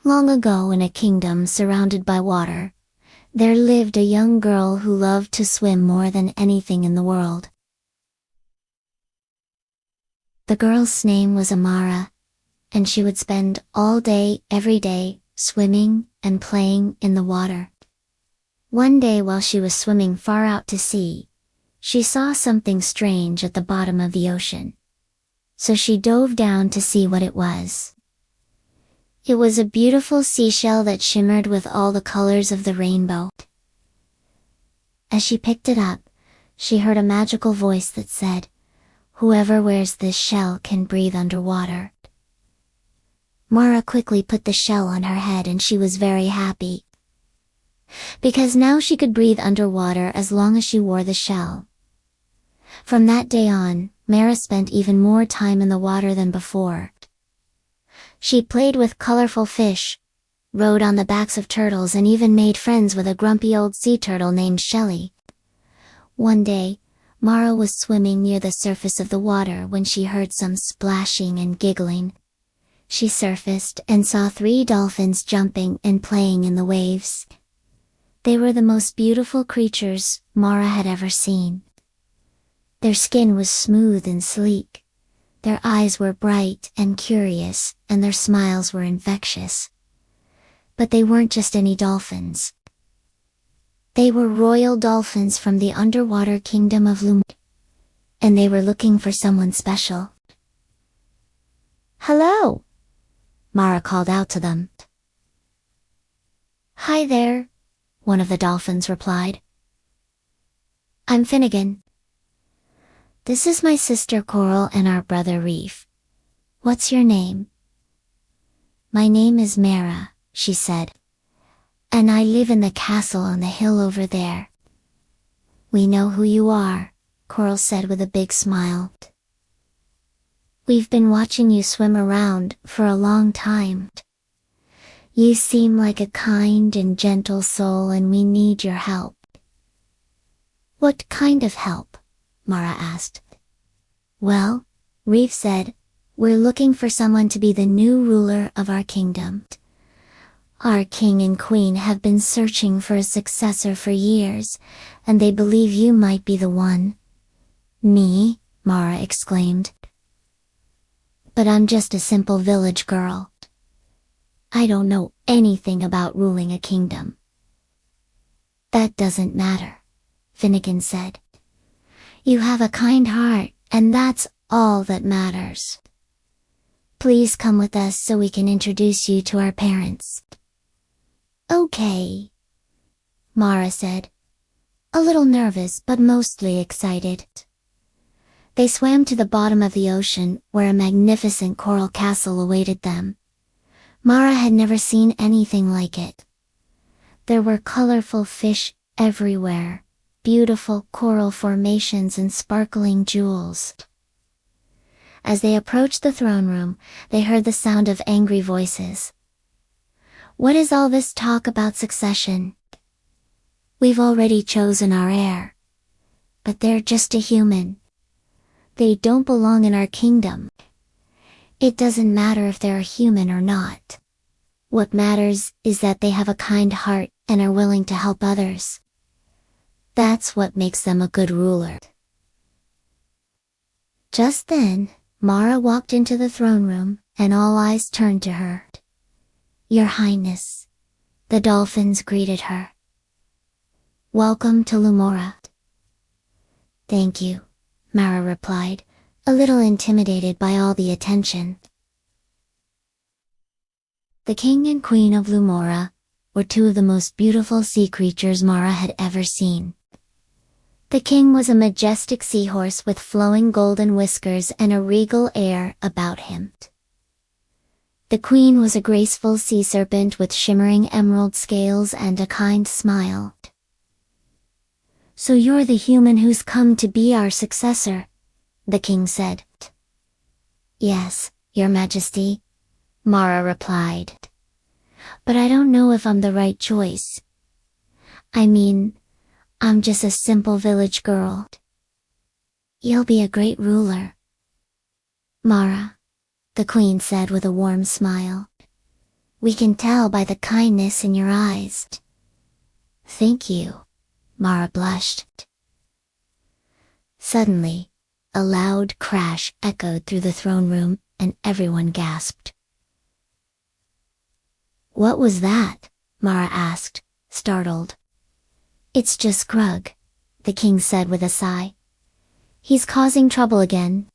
Long ago in a kingdom surrounded by water, there lived a young girl who loved to swim more than anything in the world. The girl's name was Amara, and she would spend all day, every day, swimming and playing in the water. One day while she was swimming far out to sea, she saw something strange at the bottom of the ocean. So she dove down to see what it was. It was a beautiful seashell that shimmered with all the colors of the rainbow. As she picked it up, she heard a magical voice that said, "Whoever wears this shell can breathe underwater." Mara quickly put the shell on her head and she was very happy. Because now she could breathe underwater as long as she wore the shell. From that day on, Mara spent even more time in the water than before. She played with colorful fish, rode on the backs of turtles and even made friends with a grumpy old sea turtle named Shelly. One day, Mara was swimming near the surface of the water when she heard some splashing and giggling. She surfaced and saw 3 dolphins jumping and playing in the waves. They were the most beautiful creatures Mara had ever seen. Their skin was smooth and sleek. Their eyes were bright and curious, and their smiles were infectious. But they weren't just any dolphins. They were royal dolphins from the underwater kingdom of Lumora, and they were looking for someone special. "Hello!" Mara called out to them. "Hi there," one of the dolphins replied. "I'm Finnegan. This is my sister Coral and our brother Reef. What's your name?" "My name is Mara," she said. "And I live in the castle on the hill over there." "We know who you are," Coral said with a big smile. "We've been watching you swim around for a long time. You seem like a kind and gentle soul and we need your help." "What kind of help?" Mara asked. "Well," Reef said, "we're looking for someone to be the new ruler of our kingdom. Our king and queen have been searching for a successor for years, and they believe you might be the one." "Me?" Mara exclaimed. "But I'm just a simple village girl. I don't know anything about ruling a kingdom." "That doesn't matter," Finnegan said. "You have a kind heart, and that's all that matters. Please come with us so we can introduce you to our parents." "Okay," Mara said, a little nervous but mostly excited. They swam to the bottom of the ocean where a magnificent coral castle awaited them. Mara had never seen anything like it. There were colorful fish everywhere, beautiful coral formations and sparkling jewels. As they approached the throne room, they heard the sound of angry voices. "What is all this talk about succession? We've already chosen our heir. But they're just a human. They don't belong in our kingdom. It doesn't matter if they're a human or not. What matters is that they have a kind heart and are willing to help others. That's what makes them a good ruler." Just then, Mara walked into the throne room, and all eyes turned to her. "Your Highness," the dolphins greeted her. "Welcome to Lumora." "Thank you," Mara replied, a little intimidated by all the attention. The king and queen of Lumora were 2 of the most beautiful sea creatures Mara had ever seen. The king was a majestic seahorse with flowing golden whiskers and a regal air about him. The queen was a graceful sea serpent with shimmering emerald scales and a kind smile. "So you're the human who's come to be our successor," the king said. "Yes, Your Majesty," Mara replied. "But I don't know if I'm the right choice. I mean, I'm just a simple village girl." "You'll be a great ruler, Mara," the queen said with a warm smile. We can tell by the kindness in your eyes. Thank you. Mara blushed. Suddenly, a loud crash echoed through the throne room, and everyone gasped. What was that? Mara asked, startled. It's just Grug, the king said with a sigh. He's causing trouble again.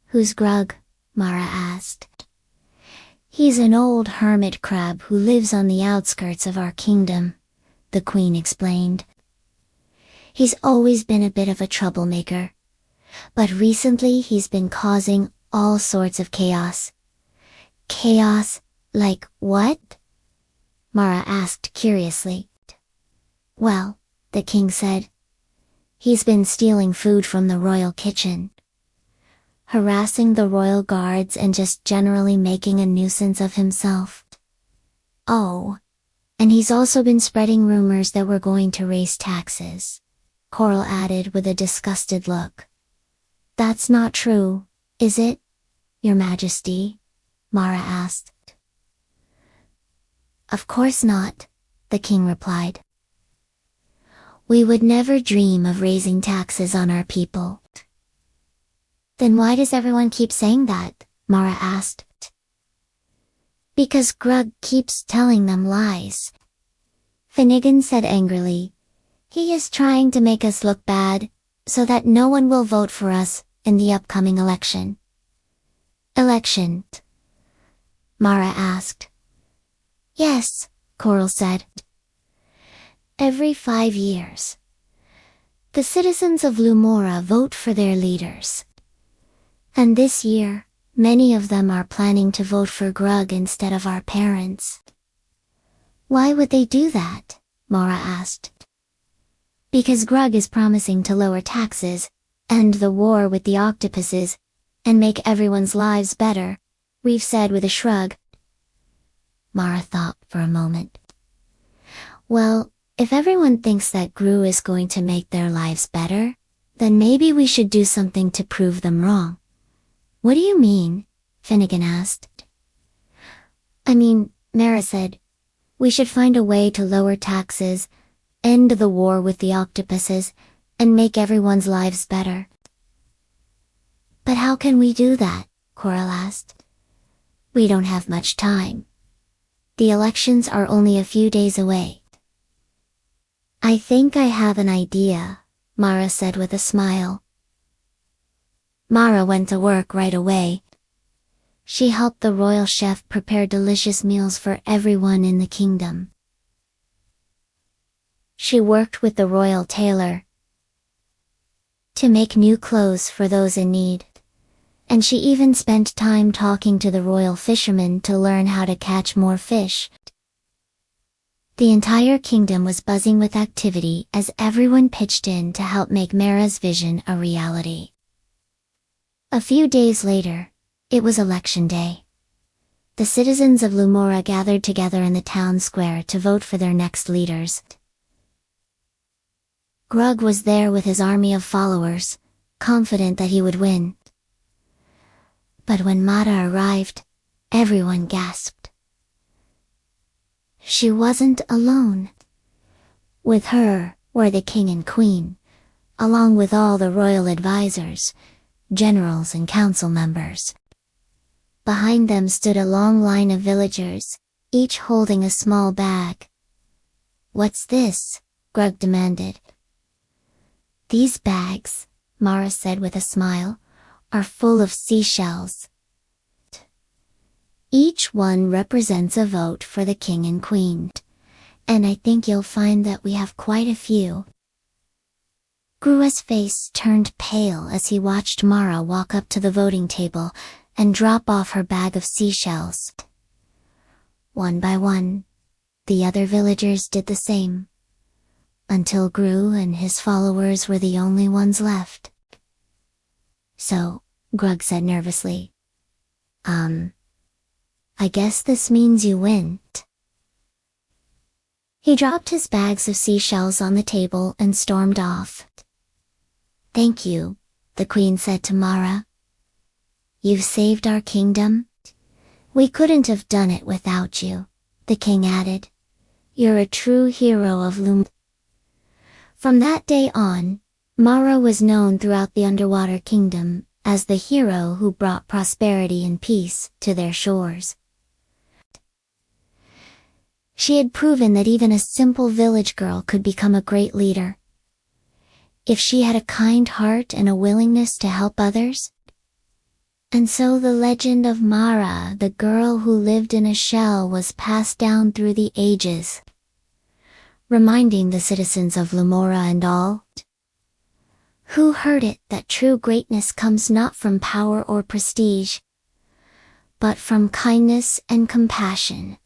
Who's Grug? Mara asked. He's an old hermit crab who lives on the outskirts of our kingdom, the queen explained. He's always been a bit of a troublemaker, but recently he's been causing all sorts of chaos. Chaos? Like what? Mara asked curiously. Well, the king said, he's been stealing food from the royal kitchen, harassing the royal guards and just generally making a nuisance of himself. Oh, and he's also been spreading rumors that we're going to raise taxes, Coral added with a disgusted look. That's not true, is it, Your Majesty? Mara asked. Of course not, the king replied. We would never dream of raising taxes on our people. Then why does everyone keep saying that? Mara asked. Because Grug keeps telling them lies, Finnegan said angrily. He is trying to make us look bad, so that no one will vote for us in the upcoming election. Election? Mara asked. Yes, Coral said. Every 5 years, the citizens of Lumora vote for their leaders. And this year, many of them are planning to vote for Grug instead of our parents. Why would they do that? Mara asked. Because Grug is promising to lower taxes, end the war with the octopuses, and make everyone's lives better, Reef said with a shrug. Mara thought for a moment. Well, if everyone thinks that Gru is going to make their lives better, then maybe we should do something to prove them wrong. What do you mean? Finnegan asked. I mean, Mara said, we should find a way to lower taxes, end the war with the octopuses, and make everyone's lives better. But how can we do that? Coral asked. We don't have much time. The elections are only a few days away. I think I have an idea, Mara said with a smile. Mara went to work right away. She helped the royal chef prepare delicious meals for everyone in the kingdom. She worked with the royal tailor to make new clothes for those in need, and she even spent time talking to the royal fishermen to learn how to catch more fish. The entire kingdom was buzzing with activity as everyone pitched in to help make Mara's vision a reality. A few days later, it was election day. The citizens of Lumora gathered together in the town square to vote for their next leaders. Grug was there with his army of followers, confident that he would win. But when Mara arrived, everyone gasped. She wasn't alone. With her were the king and queen, along with all the royal advisors, generals and council members. Behind them stood a long line of villagers, each holding a small bag. What's this? Grug demanded. These bags, Mara said with a smile, are full of seashells. Each one represents a vote for the king and queen, and I think you'll find that we have quite a few. Grua's face turned pale as he watched Mara walk up to the voting table and drop off her bag of seashells. One by one, the other villagers did the same, until Gru and his followers were the only ones left. So, Grug said nervously, I guess this means you win. He dropped his bags of seashells on the table and stormed off. Thank you, the queen said to Mara. You've saved our kingdom. We couldn't have done it without you, the king added. You're a true hero of Lumora. From that day on, Mara was known throughout the underwater kingdom as the hero who brought prosperity and peace to their shores. She had proven that even a simple village girl could become a great leader, if she had a kind heart and a willingness to help others. And so the legend of Mara, the girl who lived in a shell, was passed down through the ages, reminding the citizens of Lumora and all who heard it that true greatness comes not from power or prestige, but from kindness and compassion.